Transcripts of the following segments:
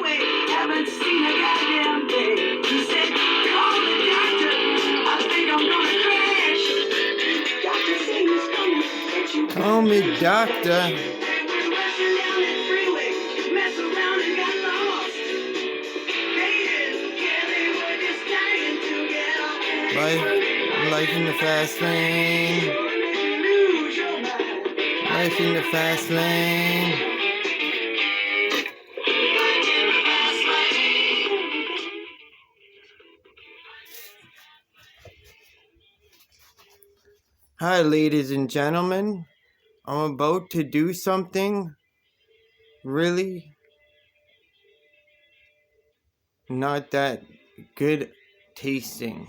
freeway, haven't seen a goddamn thing. He said, call the doctor, I think I'm gonna crash. Doctor said he's gonna get you. Call me doctor. They went rushing down that freeway, messed around and got lost. Yeah, they were just dying to get off. Life in the fast lane. Lose your mind. Life in the fast lane. Hi, ladies and gentlemen. I'm about to do something really not that good tasting.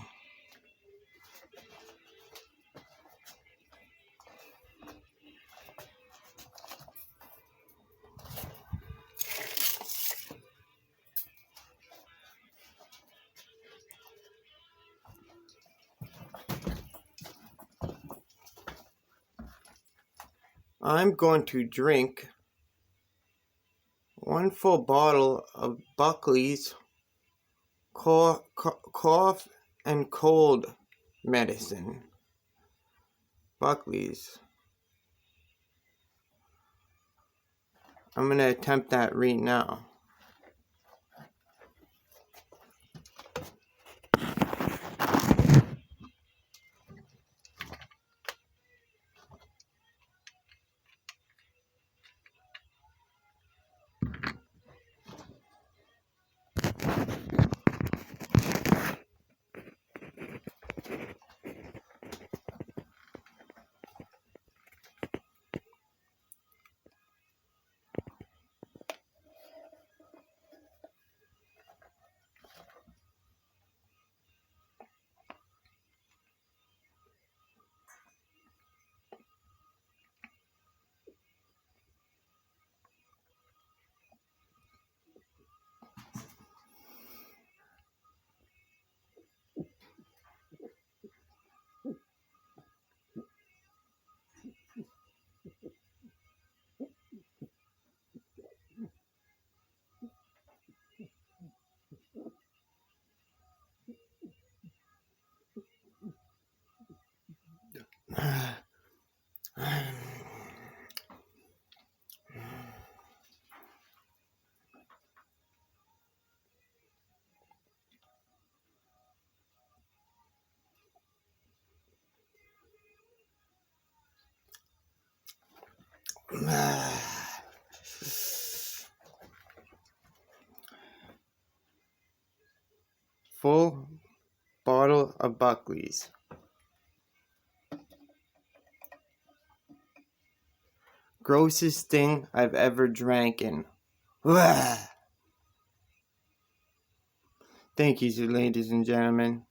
I'm going to drink one full bottle of Buckley's cough and cold medicine. Buckley's. I'm going to attempt that right now. Full bottle of Buckley's. Grossest thing I've ever drank in. Thank you, ladies and gentlemen.